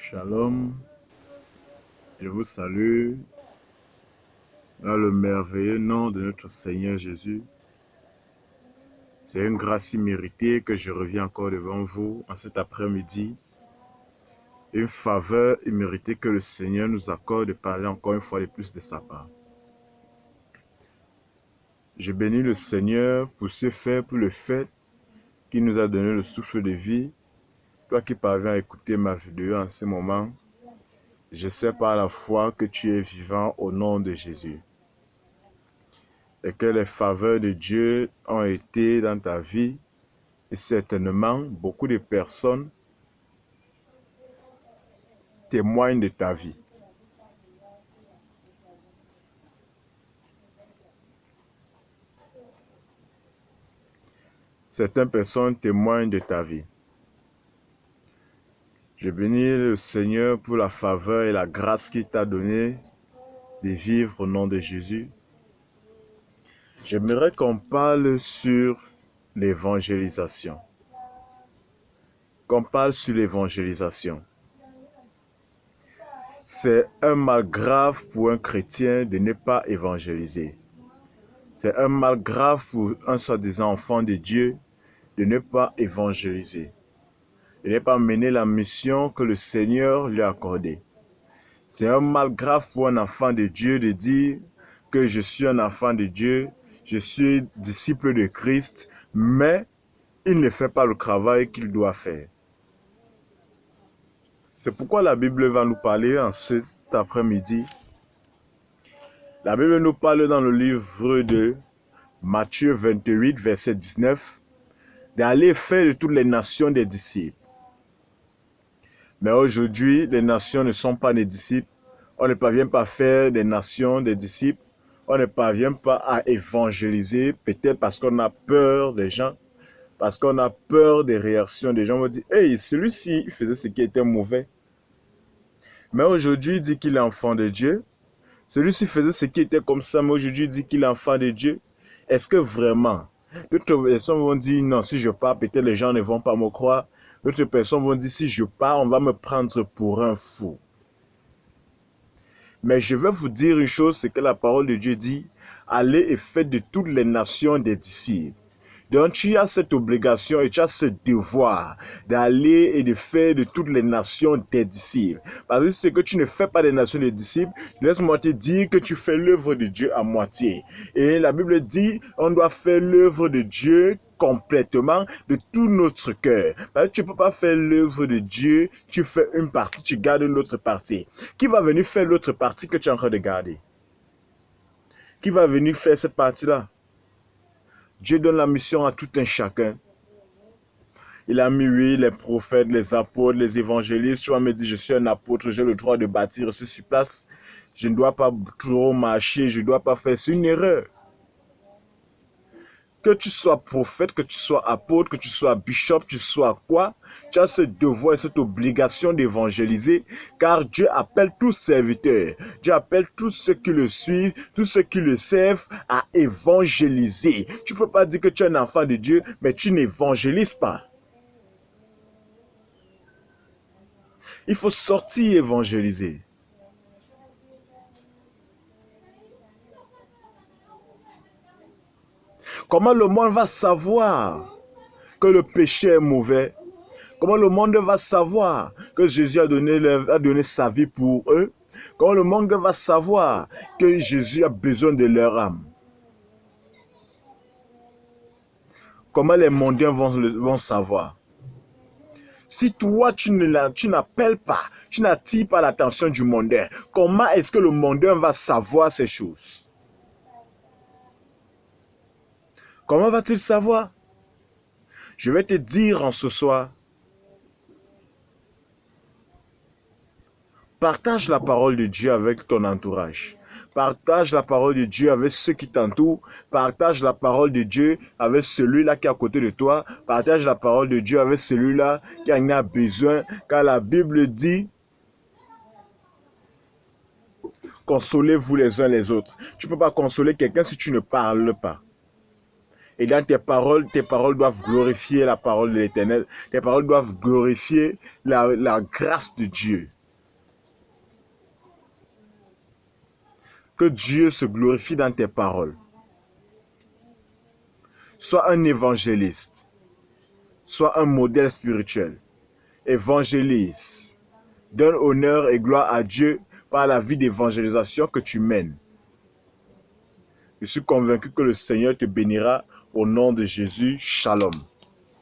Shalom, je vous salue dans le merveilleux nom de notre Seigneur Jésus. C'est une grâce imméritée que je reviens encore devant vous en cet après-midi. Une faveur imméritée que le Seigneur nous accorde de parler encore une fois de plus de sa part. Je bénis le Seigneur pour ce fait, pour le fait qu'il nous a donné le souffle de vie. Toi qui parviens à écouter ma vidéo en ce moment, je sais par la foi que tu es vivant au nom de Jésus. Et que les faveurs de Dieu ont été dans ta vie. Et certainement, beaucoup de personnes témoignent de ta vie. Certaines personnes témoignent de ta vie. Je bénis le Seigneur pour la faveur et la grâce qu'il t'a donnée de vivre au nom de Jésus. J'aimerais qu'on parle sur l'évangélisation. Qu'on parle sur l'évangélisation. C'est un mal grave pour un chrétien de ne pas évangéliser. C'est un mal grave pour un soi-disant enfant de Dieu de ne pas évangéliser. De ne pas mener la mission que le Seigneur lui a accordée. C'est un mal grave pour un enfant de Dieu de dire que je suis un enfant de Dieu, je suis disciple de Christ, mais il ne fait pas le travail qu'il doit faire. C'est pourquoi la Bible va nous parler en cet après-midi. La Bible nous parle dans le livre de Matthieu 28, verset 19, d'aller faire de toutes les nations des disciples. Mais aujourd'hui, les nations ne sont pas des disciples. On ne parvient pas à faire des nations des disciples. On ne parvient pas à évangéliser, peut-être parce qu'on a peur des gens, parce qu'on a peur des réactions des gens. On va dire, hey, celui-ci, il faisait ce qui était mauvais. Mais aujourd'hui, il dit qu'il est enfant de Dieu. Celui-ci faisait ce qui était comme ça, mais aujourd'hui, il dit qu'il est enfant de Dieu. Est-ce que vraiment, d'autres personnes vont dire, non, si je pars, peut-être les gens ne vont pas me croire. D'autres personnes vont dire, si je pars, on va me prendre pour un fou. Mais je vais vous dire une chose, c'est que la parole de Dieu dit, allez et faites de toutes les nations des disciples. Donc tu as cette obligation et tu as ce devoir d'aller et de faire de toutes les nations des disciples. Parce que c'est que tu ne fais pas des nations des disciples, laisse-moi te dire que tu fais l'œuvre de Dieu à moitié. Et la Bible dit, on doit faire l'œuvre de Dieu complètement de tout notre cœur. Parce que tu ne peux pas faire l'œuvre de Dieu, tu fais une partie, tu gardes l'autre partie. Qui va venir faire l'autre partie que tu es en train de garder? Qui va venir faire cette partie-là? Dieu donne la mission à tout un chacun. Il a mis, oui, les prophètes, les apôtres, les évangélistes. Tu vas me dire, je suis un apôtre, j'ai le droit de bâtir sur place. Je ne dois pas trop marcher, je ne dois pas faire. C'est une erreur. Que tu sois prophète, que tu sois apôtre, que tu sois bishop, tu sois quoi, tu as ce devoir et cette obligation d'évangéliser, car Dieu appelle tous serviteurs, Dieu appelle tous ceux qui le suivent, tous ceux qui le servent à évangéliser. Tu ne peux pas dire que tu es un enfant de Dieu, mais tu n'évangélises pas. Il faut sortir évangéliser. Comment le monde va savoir que le péché est mauvais? Comment le monde va savoir que Jésus a donné sa vie pour eux? Comment le monde va savoir que Jésus a besoin de leur âme? Comment les mondains vont savoir? Si toi, tu n'appelles pas, tu n'attires pas l'attention du mondain, comment est-ce que le mondain va savoir ces choses? Comment va-t-il savoir? Je vais te dire en ce soir, partage la parole de Dieu avec ton entourage. Partage la parole de Dieu avec ceux qui t'entourent. Partage la parole de Dieu avec celui-là qui est à côté de toi. Partage la parole de Dieu avec celui-là qui en a besoin. Car la Bible dit, consolez-vous les uns les autres. Tu ne peux pas consoler quelqu'un si tu ne parles pas. Et dans tes paroles doivent glorifier la parole de l'Éternel. Tes paroles doivent glorifier la grâce de Dieu. Que Dieu se glorifie dans tes paroles. Sois un évangéliste. Sois un modèle spirituel. Évangélise. Donne honneur et gloire à Dieu par la vie d'évangélisation que tu mènes. Je suis convaincu que le Seigneur te bénira au nom de Jésus. Shalom.